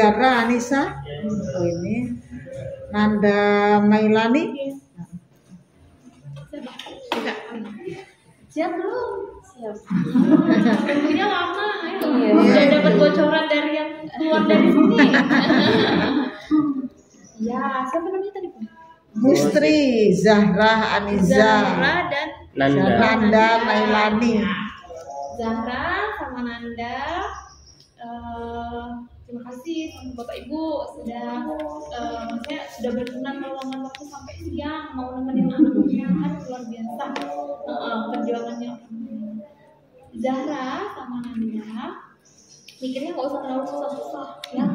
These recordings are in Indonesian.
Zahra Anissa. Oh ini Nanda Mailani. Siap belum? Siap. Tunggunya lama, ayo. Iya. Udah dapat bocoran dari yang keluar dari sini. Ya, siapa namanya tadi? Mustri Zahra Aniza. Zahra dan Nanda Mailani. Zahra sama Nanda. Terima kasih sama Bapak Ibu sudah maksudnya sudah berkenan meluangkan waktu sampai siang mau nemenin anak-anaknya, kan luar biasa perjuangannya. Zahra sama Nanda mikirnya nggak usah terlalu susah-susah ya.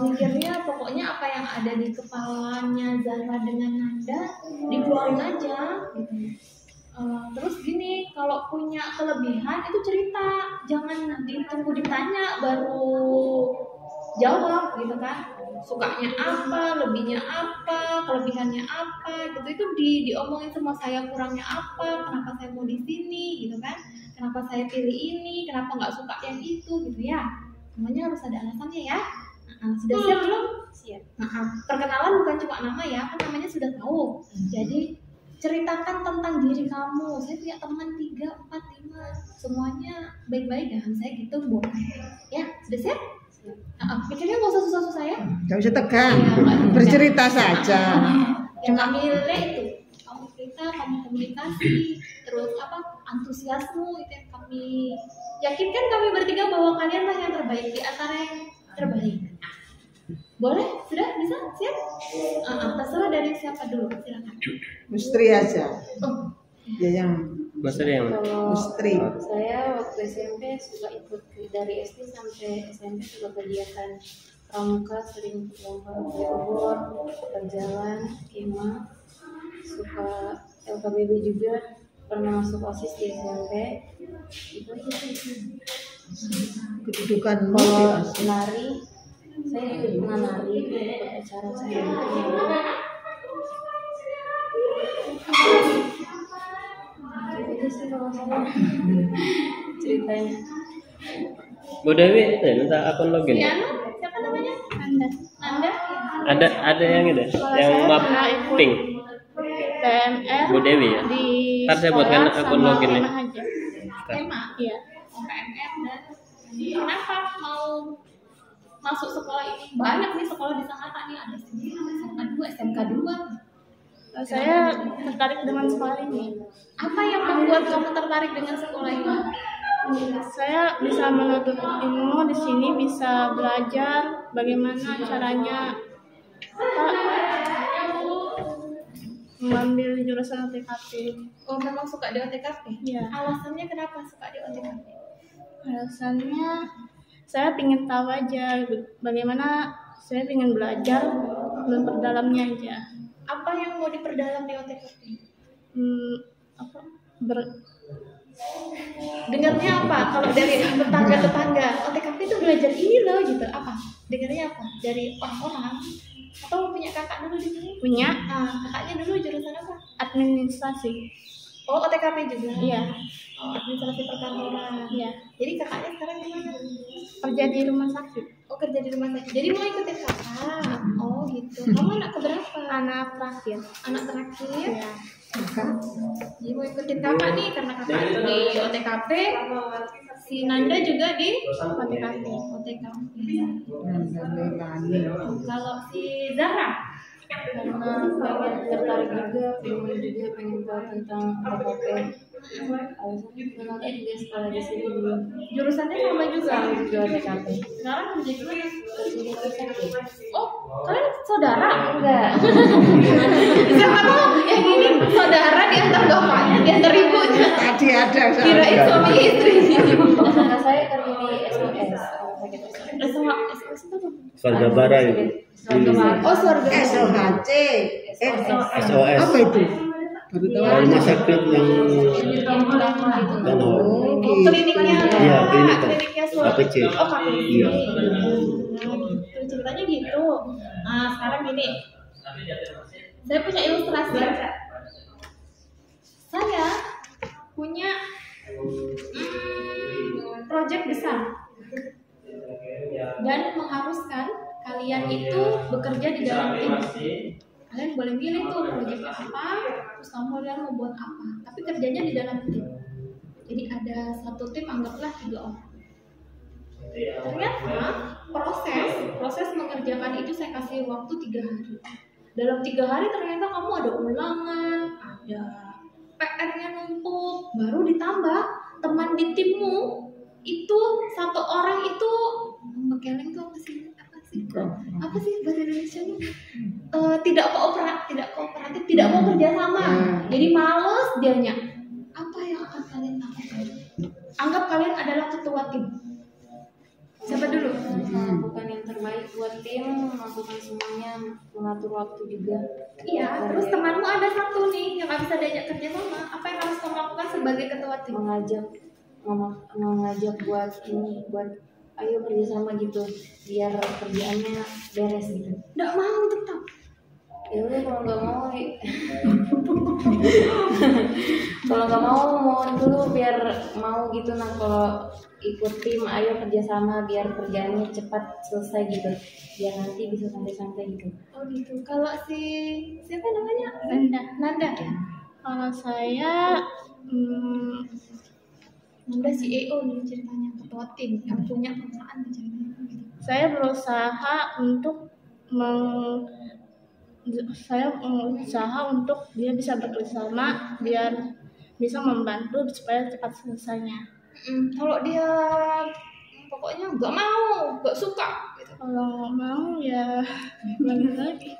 Mikirnya pokoknya apa yang ada di kepalanya Zahra dengan Nanda dikeluarin aja gitu. Terus gini, kalau punya kelebihan itu cerita, jangan nanti tunggu ditanya baru jawab gitu kan. Sukanya apa, lebihnya apa, kelebihannya apa gitu, itu diomongin sama saya kurangnya apa, kenapa saya mau di sini gitu kan, kenapa saya pilih ini, kenapa nggak suka yang itu gitu ya. Semuanya harus ada alasannya ya. Sudah siap belum? Siap. Perkenalan bukan cuma nama ya, kan namanya sudah tahu. Jadi ceritakan tentang diri kamu. Saya punya teman 3, 4, 5, semuanya baik-baik ya. Saya gitu boleh. Ya, sudah siap? Mikirnya nggak usah susah-susah ya. Gak usah tegang, Ya, bercerita saja. Yang kami nilai itu kamu cerita, kamu komunikasi, terus apa antusiasmu itu yang kami yakinkan kami bertiga bahwa kalianlah yang terbaik di antara yang terbaik. Boleh? Sudah? Bisa? Siap? Terserah dari siapa dulu, silakan. Mustri aja. Oh. Ya yang Kalau Mustri. saya waktu SMP suka ikut dari SD sampai SMP suka kegiatan pramuka, sering lomba di obor, berjalan, kema, suka LKBB juga, pernah masuk OSIS di SMP. Itu aja sih. Kedudukan Kalau nari, saya ikut pernah nari ikut acara saya. Itu sih kalau saya ceritanya. Bu Dewi, minta akun login. Si Anu, siapa namanya? Nanda. Ada yang ini, yang map pink. PMR Bu Dewi ya. di Ntar saya buatkan sekolah akun sama login ya. kemah aja. Tema. Iya. PMR dan kenapa mau masuk sekolah ini? Banyak nih sekolah di Sangatta nih, ada SMK 2, SMK 2. Saya tertarik dengan sekolah ini. Apa yang membuat kamu tertarik dengan sekolah ini? Saya bisa menuntut ilmu di sini, bisa belajar bagaimana caranya mengambil jurusan OTKP. Oh, memang suka di OTKP? Iya. Alasannya kenapa suka di OTKP? Alasannya saya ingin tahu aja bagaimana, saya ingin belajar memperdalamnya aja. Apa yang mau diperdalam di OTKP? Dengarnya apa? Kalau dari tetangga-tetangga, OTKP itu belajar ini loh gitu. Apa? Dengarnya apa? Dari orang-orang? Atau punya kakak dulu di sini? Punya. Kakaknya dulu jurusan apa? Administrasi. Oh, OTKP juga? Iya. Oh, administrasi perkantoran. Iya. Jadi kakaknya sekarang di mana? Kerja di rumah sakit. Oh, kerja di rumah sakit. Jadi mau ikutin kakak? Oh, gitu. Kamu anak keberapa? Anak terakhir. Anak terakhir? Iya. Jadi mau ikutin kakak nih karena kakak di OTKP, si Nanda juga di OTKP. Nanda Mailani. Kalau si Zahra, Karena pengen tertarik juga, pengen tahu tentang OTKP. Alasannya nanti juga sekolah di sini dulu. jurusannya sama juga. Sama juga OTKP. Sekarang kerja di mana? Kerja di rumah sakit. Oh, kalian saudara? Enggak. Siapa tahu yang ini saudara di antar bapaknya, di antar ibunya. Tadi ada. Kirain suami istri. Karena saya kerja di SOS, rumah sakit SOS. SOS itu apa? Surga Bara itu. Oh, surga. SOHC. SOS. Apa itu? Baru tahu. Rumah sakit yang Oh, gitu. Kliniknya. Iya, klinik. Kliniknya surga. KPC. Oh, KPC. Iya. Ceritanya gitu. Nah, sekarang gini. Saya punya ilustrasi. Saya punya proyek besar dan mengharuskan diharuskan kalian itu bekerja di dalam tim. Kalian boleh milih tuh proyeknya apa, terus kalian mau buat apa. Tapi kerjanya di dalam tim. Jadi ada satu tim anggaplah 3 orang. Ternyata proses mengerjakan itu saya kasih waktu 3 hari. Dalam 3 hari ternyata kamu ada ulangan, ada PR-nya numpuk, baru ditambah teman di timmu itu 1 orang itu bekeleng tuh apa sih bahasa Indonesia-nya? Tidak kooperatif, tidak mau kerja sama. Jadi males dianya. Apa yang akan kalian lakukan? Anggap kalian adalah ketua tim. Siapa dulu? Melakukan yang terbaik buat tim, melakukan semuanya, mengatur waktu juga. Iya, terus temanmu ada satu nih yang nggak bisa diajak kerja sama. Apa yang harus kamu lakukan sebagai ketua tim? Mengajak buat ayo kerjasama gitu, biar kerjaannya beres gitu. Nggak mau tetap. Ya udah kalau nggak mau, kalau nggak mau mohon dulu biar mau gitu. Nah kalau ikut tim ayo kerjasama biar kerjaannya cepat selesai gitu, biar nanti bisa santai-santai gitu. Oh gitu. Kalau siapa namanya? Nanda ya. Kalau saya Nanda CEO nih ceritanya, ketua tim yang punya perusahaan ceritanya. saya berusaha untuk dia bisa bekerjasama biar bisa membantu supaya cepat selesainya. Kalau dia pokoknya nggak mau, nggak suka gitu. Kalau nggak mau ya gimana lagi?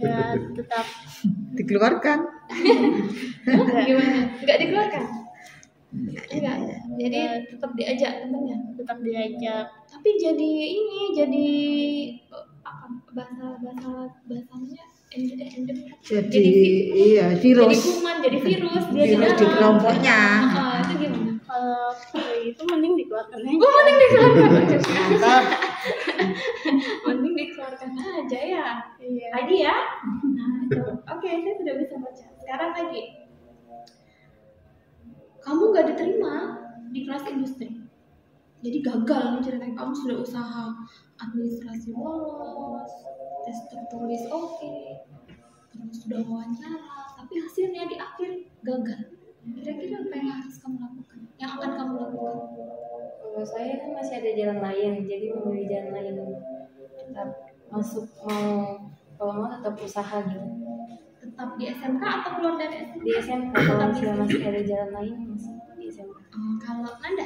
Ya tetap Dikeluarkan. Gimana? Nggak dikeluarkan? Enggak. Jadi tetap diajak temennya. tetap diajak. Tapi jadi apa bahasanya endem. Jadi iya virus. Jadi kuman, jadi virus dia di Virus di dalam. kelompoknya. Itu gimana? Kalau kayak itu mending dikeluarkan aja. Mending dikeluarkan aja. Mantap. Mending dikeluarkan aja ya. Iya. Lagi ya. Nah, oke, saya sudah bisa baca. Sekarang lagi. Kamu gak diterima di kelas industri. Jadi gagal nih ceritanya, kamu sudah usaha administrasi lolos, tes tertulis oke, terus sudah wawancara, tapi hasilnya di akhir gagal. Kira-kira apa yang harus kamu lakukan? Yang akan kamu lakukan? Kalau saya kan masih ada jalan lain, jadi memilih jalan lain, tetap masuk, kalau mau tetap usaha gitu. Tetap di SMK atau keluar dari SMK? Di SMK, kalau masih ada jalan lain masih di SMK. Kalau Nanda?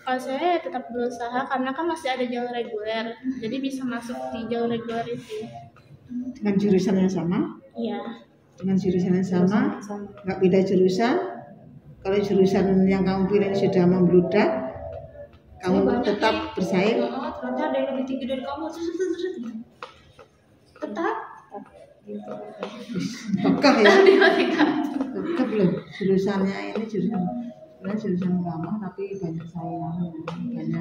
Kalau saya tetap berusaha karena kan masih ada jalur reguler, jadi bisa masuk di jalur reguler itu. Dengan jurusan yang sama. Iya. Dengan jurusan yang sama. Nggak beda jurusan. Kalau jurusan yang kamu pilih sudah membludak, kamu tetap bersaing. Ternyata ada yang lebih tinggi dari kamu. Tetap. Pekah ya. Pekah loh. Jurusannya ini jurusan lama tapi banyak saingan.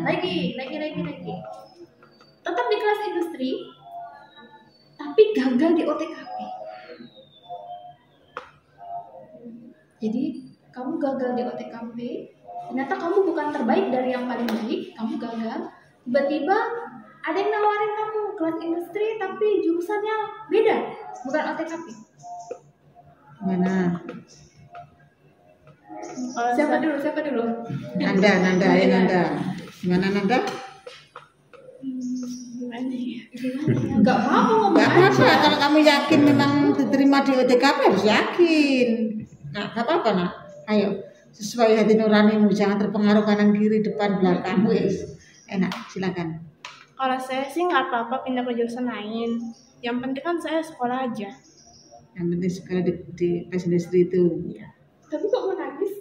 Lagi. Tetap di kelas industri, tapi gagal di OTKP. Jadi kamu gagal di OTKP, ternyata kamu bukan terbaik dari yang paling baik, kamu gagal. Tiba-tiba ada yang nawarin kamu kelas industri tapi jurusannya beda, bukan OTKP. Mana? Siapa dulu? Nanda. Gimana Nanda? Gimana ya? Gak apa-apa ngomong Gak apa-apa, aja. kalau kamu yakin memang diterima di OTKP harus yakin. Nah, gak apa-apa nak. Ayo, sesuai hati nuranimu, jangan terpengaruh kanan kiri depan belakang. Wes, enak, silakan. Kalau saya sih nggak apa-apa pindah ke jurusan lain. Yang penting kan saya sekolah aja. Yang penting sekolah di tes industri itu. Tapi kok mau nangis?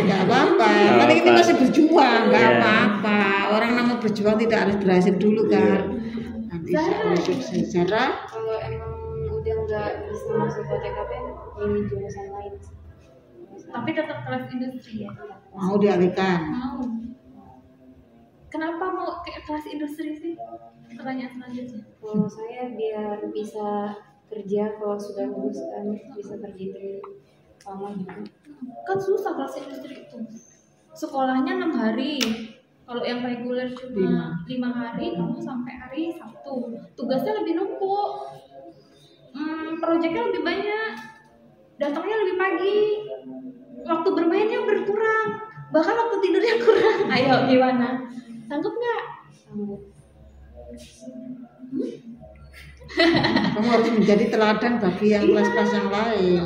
Gak apa-apa, tapi kita masih berjuang, gak Iya. apa-apa. Orang namanya berjuang tidak harus berhasil dulu kan. Nanti Zara. sejarah. Kalau emang udah nggak bisa masuk OTKP, milih jurusan lain. Tapi tetap kelas industri ya. Mau dialihkan. Mau. Kenapa mau ke kelas industri sih? Pertanyaan selanjutnya. Kalau saya biar bisa kerja, kalau sudah lulus kan bisa kerja di lama juga. Kan susah kelas industri itu. Sekolahnya 6 hari. Kalau yang reguler cuma 5 hari, kamu sampai hari Sabtu. Tugasnya lebih numpuk, proyeknya lebih banyak, datangnya lebih pagi, waktu bermainnya berkurang, bahkan waktu tidurnya kurang. Ayo gimana? Sanggup nggak? Sanggup. Kamu harus menjadi teladan bagi yang kelas-kelas yang lain.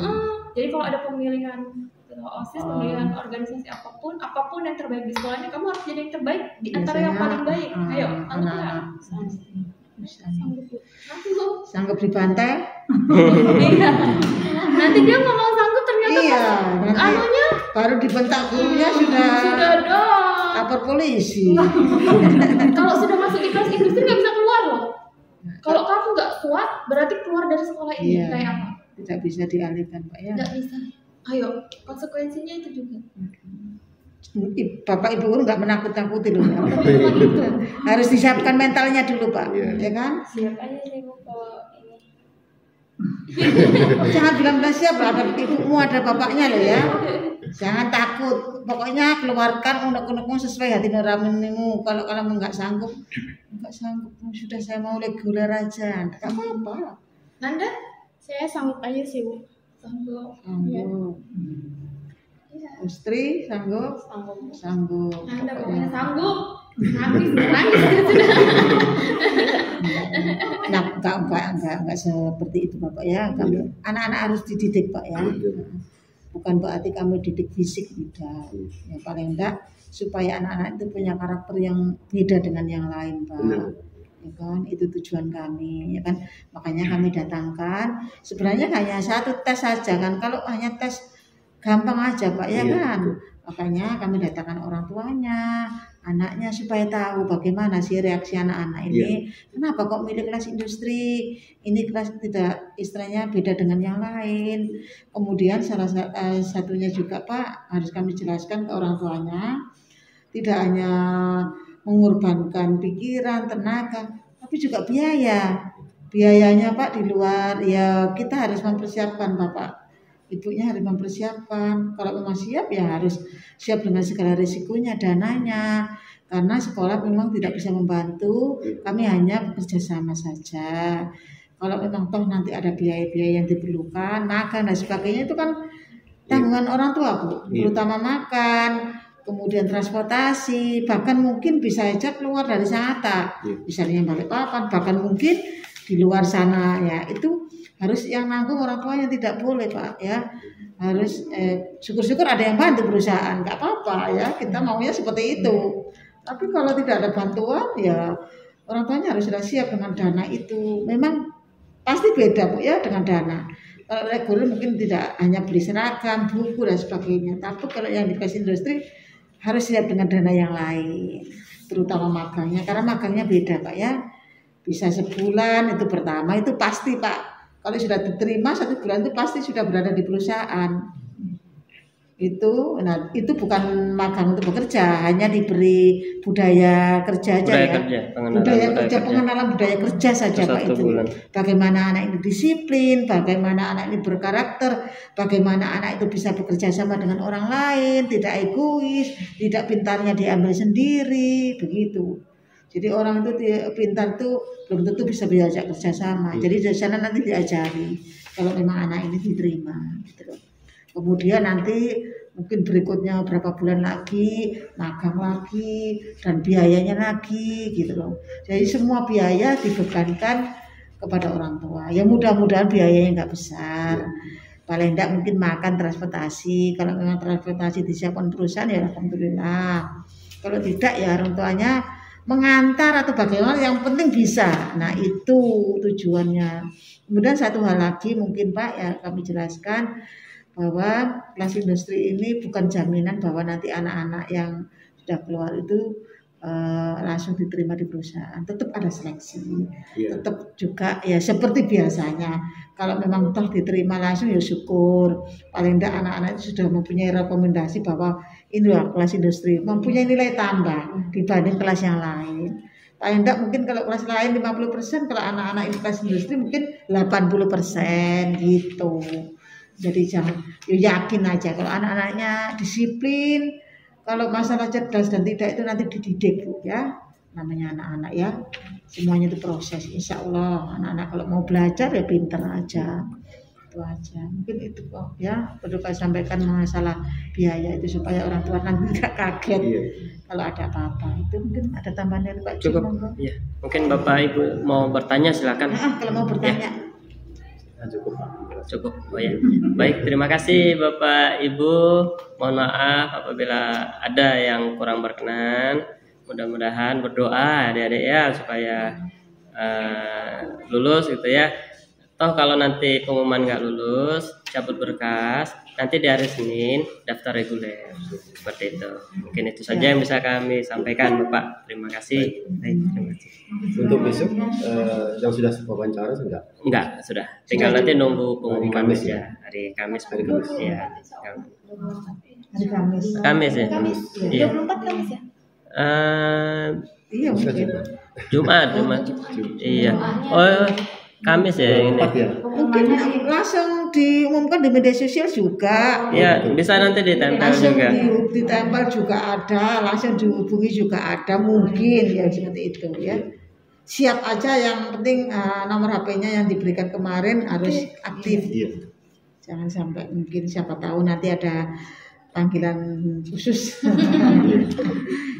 Jadi kalau ada pemilihan OSIS, pemilihan organisasi apapun yang terbaik di sekolahnya, kamu harus jadi yang terbaik di antara yang paling baik. Ayo, sanggup nggak? Sanggup dibantai? Iya. Nanti dia ngomong sanggup ternyata Iya, pas anunya baru dibentak gurunya sudah dong. lapor polisi. Kalau sudah masuk di kelas industri nggak bisa keluar loh. Kalau kamu nggak kuat, berarti keluar dari sekolah ini. Iya. Kayak apa? Tidak bisa dialihkan, Pak ya. Nggak bisa. Ayo, konsekuensinya itu juga. Bapak Ibu guru nggak menakut-nakuti loh. Tapi memang itu. Harus disiapkan mentalnya dulu, Pak. Ya kan? Siap aja sih Bu kalau ini. Jangan bilang siap, ada ibumu, ada bapaknya loh ya. Jangan takut. Pokoknya keluarkan unek-unekmu sesuai hati nuranimu. Kalau kamu nggak sanggup, sudah saya mau reguler aja. Nggak apa-apa. Nanda? Saya sanggup aja sih Bu. Sanggup. Sanggup. Istri sanggup? Sanggup. Nanda pokoknya sanggup. Nangis sudah. Nah, enggak seperti itu Bapak ya. Anak-anak harus dididik Pak ya. Bukan berarti kami didik fisik tidak. Ya paling enggak supaya anak-anak itu punya karakter yang beda dengan yang lain Pak. Ya kan, itu tujuan kami ya kan, makanya kami datangkan. Sebenarnya hanya satu tes saja kan, kalau hanya tes gampang aja Pak ya kan. Makanya kami datangkan orang tuanya, anaknya supaya tahu bagaimana sih reaksi anak-anak ini. Kenapa kok milih kelas industri? Ini kelas tidak istilahnya beda dengan yang lain. Kemudian salah satunya juga Pak harus kami jelaskan ke orang tuanya, tidak hanya mengorbankan pikiran, tenaga, tapi juga biaya. Biayanya Pak di luar, ya kita harus mempersiapkan Bapak. Ibunya harus mempersiapkan. Kalau memang siap ya harus siap dengan segala risikonya, dananya. Karena sekolah memang tidak bisa membantu, kami hanya bekerja sama saja. Kalau memang toh nanti ada biaya-biaya yang diperlukan, makan dan sebagainya itu kan tanggungan orang tua Bu, terutama makan. Kemudian transportasi, bahkan mungkin bisa aja keluar dari Sangatta, misalnya Balikpapan, bahkan mungkin di luar sana ya, itu harus yang nanggung orang tua yang tidak boleh Pak ya. Harus syukur-syukur ada yang bantu perusahaan, nggak apa-apa ya, kita maunya seperti itu. Tapi kalau tidak ada bantuan ya orang tuanya harus sudah siap dengan dana itu. Memang pasti beda Bu ya dengan dana. Kalau reguler mungkin tidak hanya beli seragam, buku dan sebagainya, tapi kalau yang di kelas industri harus siap dengan dana yang lain, terutama magangnya, karena magangnya beda Pak ya. Bisa sebulan itu pertama itu pasti Pak. Kalau sudah diterima 1 bulan itu pasti sudah berada di perusahaan. Itu, nah itu bukan magang untuk bekerja, hanya diberi budaya kerja aja pengenalan budaya kerja saja Pak itu. Bagaimana anak ini disiplin, bagaimana anak ini berkarakter, bagaimana anak itu bisa bekerja sama dengan orang lain, tidak egois, tidak pintarnya diambil sendiri, begitu. Jadi orang itu pintar itu belum tentu bisa diajak kerja sama. Jadi dari sana nanti diajari kalau memang anak ini diterima, gitu loh. Kemudian nanti mungkin berikutnya berapa bulan lagi magang lagi dan biayanya lagi gitu loh. Jadi semua biaya dibebankan kepada orang tua. Ya mudah-mudahan biayanya nggak besar. Paling enggak mungkin makan, transportasi. Kalau memang transportasi disiapkan perusahaan ya alhamdulillah. Kalau tidak ya orang tuanya mengantar atau bagaimana, yang penting bisa. Nah itu tujuannya. Kemudian satu hal lagi mungkin Pak ya kami jelaskan, bahwa kelas industri ini bukan jaminan bahwa nanti anak-anak yang sudah keluar itu langsung diterima di perusahaan. Tetap ada seleksi, tetap juga ya seperti biasanya. Kalau memang toh diterima langsung ya syukur. Paling tidak anak-anak itu sudah mempunyai rekomendasi bahwa inilah kelas industri mempunyai nilai tambah dibanding kelas yang lain. Paling tidak mungkin kalau kelas lain 50%, kalau anak-anak ini kelas industri mungkin 80% gitu. Jadi jangan yakin aja kalau anak-anaknya disiplin, kalau masalah cerdas dan tidak itu nanti dididik Bu ya. Namanya anak-anak ya. Semuanya itu proses. Insya Allah anak-anak kalau mau belajar ya pinter aja. Itu aja. Mungkin itu kok ya. Perlu saya sampaikan masalah biaya itu supaya orang tua nanti tidak kaget kalau ada apa-apa. Itu mungkin ada tambahan dari Pak Cukup. Jumonggo. Iya. Mungkin Bapak Ibu mau bertanya silakan. Kalau mau bertanya. Cukup Pak. Cukup. Oh ya. Baik, terima kasih Bapak Ibu. Mohon maaf apabila ada yang kurang berkenan. Mudah-mudahan berdoa adik-adik ya supaya lulus gitu ya. Toh kalau nanti pengumuman nggak lulus, cabut berkas, nanti di hari Senin daftar reguler. Seperti itu. Mungkin itu saja yang bisa kami sampaikan Bapak. Terima kasih. Baik, terima kasih. Untuk besok yang sudah wawancara enggak? Enggak, sudah. Tinggal nanti nunggu pengumuman Kamis aja. Hari Kamis. Hari Kamis. Iya. Hari Kamis. Kamis ya? Kamis. Iya. 24 Kamis ya? Iya mungkin. Jumat. Iya. Oh, Kamis ya ini. Mungkin langsung diumumkan di media sosial juga. Ya, bisa nanti ditempel Langsung juga. ditempel juga ada, langsung dihubungi juga ada, mungkin ya seperti itu ya. Siap aja, yang penting nomor HP-nya yang diberikan kemarin harus aktif. Iya. Jangan sampai mungkin siapa tahu nanti ada panggilan khusus.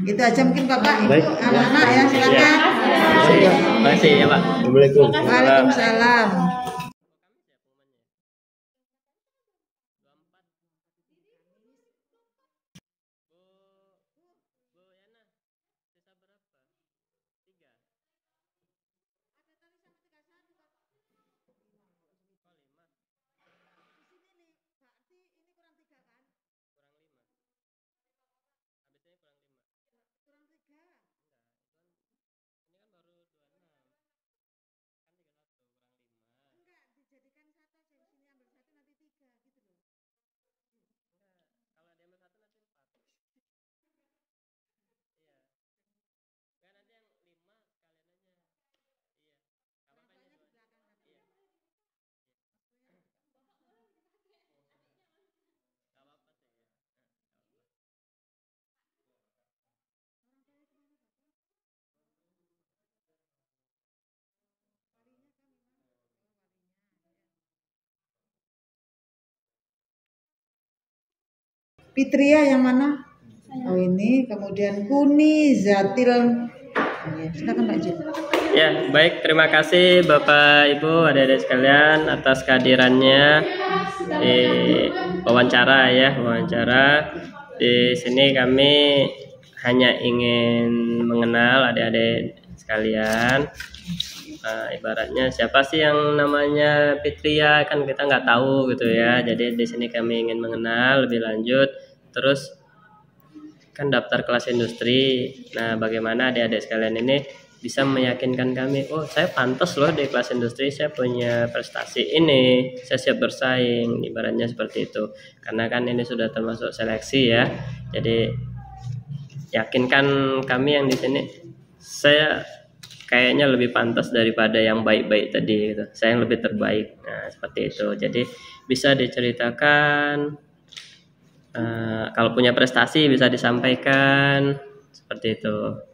Itu aja mungkin Bapak, Ibu, Baik. anak-anak ya silakan. Terima kasih ya Pak. Assalamualaikum. Waalaikumsalam. Fitria yang mana? Oh ini, kemudian Kuni Zatil. Ya, silakan Pak Jun. Ya, baik, terima kasih Bapak Ibu, adik-adik sekalian atas kehadirannya di wawancara ya, wawancara. Di sini kami hanya ingin mengenal adik-adik sekalian. Ibaratnya siapa sih yang namanya Fitria, kan kita nggak tahu gitu ya. Jadi di sini kami ingin mengenal lebih lanjut. Terus kan daftar kelas industri. Nah, bagaimana adik-adik sekalian ini bisa meyakinkan kami, oh saya pantas loh di kelas industri, saya punya prestasi ini, saya siap bersaing, ibaratnya seperti itu. Karena kan ini sudah termasuk seleksi ya. Jadi yakinkan kami yang di sini, saya kayaknya lebih pantas daripada yang baik-baik tadi gitu. Saya yang lebih terbaik. Nah, seperti itu. Jadi bisa diceritakan, kalau punya prestasi bisa disampaikan seperti itu.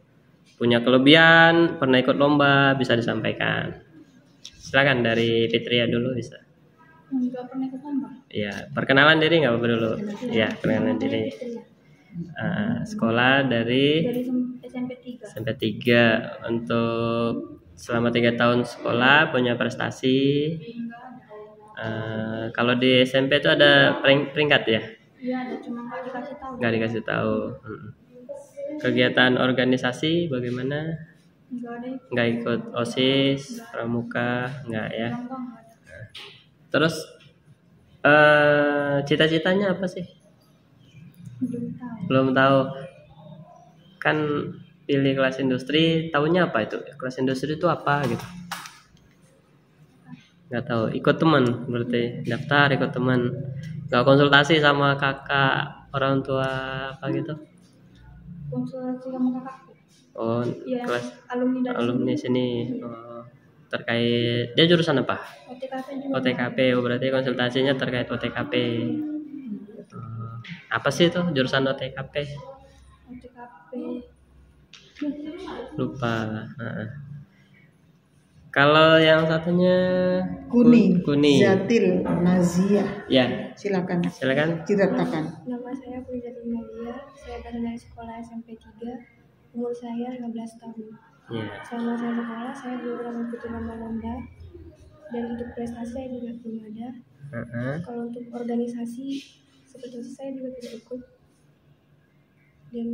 Punya kelebihan, pernah ikut lomba bisa disampaikan. Silakan dari Fitria dulu bisa. Enggak pernah ikut lomba. Ya, perkenalan diri nggak apa-apa dulu. Ya, perkenalan diri. Sekolah dari SMP 3. SMP 3. Untuk selama 3 tahun sekolah punya prestasi. Kalau di SMP itu ada peringkat ya? Iya, ada, cuma nggak dikasih tahu. Nggak dikasih tahu. Kegiatan organisasi bagaimana? Nggak ada. Nggak ikut OSIS, pramuka, nggak ya? Terus cita-citanya apa sih? Belum tahu. Belum tahu. Kan pilih kelas industri, tahunya apa itu? Kelas industri itu apa gitu? Nggak tahu. Ikut teman berarti, daftar ikut teman. Nggak konsultasi sama kakak, orang tua apa gitu? Konsultasi sama kakakku. Oh, Iya, kelas alumni dari alumni sini. Oh, terkait dia jurusan apa? OTKP juga. OTKP. Oh, berarti konsultasinya terkait OTKP. Apa sih itu jurusan OTKP? lupa. Kalau yang satunya Kuning. Kuning. Zatil Nazia. Ya, Silakan. silakan. Ceritakan. Nama saya Pujatul Nadia, saya berasal dari sekolah SMP 3, umur saya 15 tahun. Ya. Selama saya sekolah, saya belum pernah mengikuti lomba-lomba, dan untuk prestasi saya juga belum ada. Kalau untuk organisasi, seperti itu saya juga tidak ikut. Dan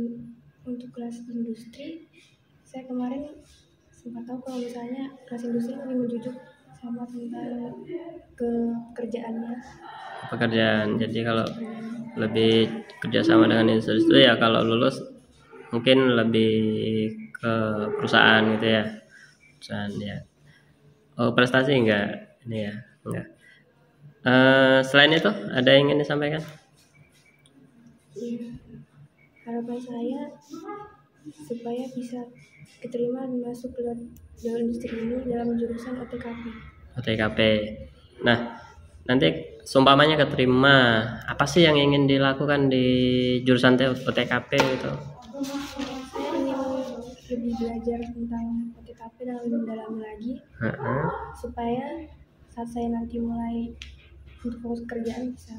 untuk kelas industri, saya kemarin sempat tahu kalau misalnya kelas industri lebih menjujuk sama tentang pekerjaannya. Pekerjaan. Jadi kalau lebih kerjasama dengan industri ya kalau lulus mungkin lebih ke perusahaan gitu ya. Perusahaan ya. Oh, prestasi enggak ini ya, enggak. Selain itu ada yang ingin disampaikan? Ya, harapan saya supaya bisa keterima dan masuk ke dalam industri ini dalam jurusan OTKP. OTKP. Nah, nanti seumpamanya keterima, apa sih yang ingin dilakukan di jurusan OTKP itu? Saya ingin lebih belajar tentang OTKP dan lebih mendalami lagi, supaya saat saya nanti mulai untuk fokus kerjaan bisa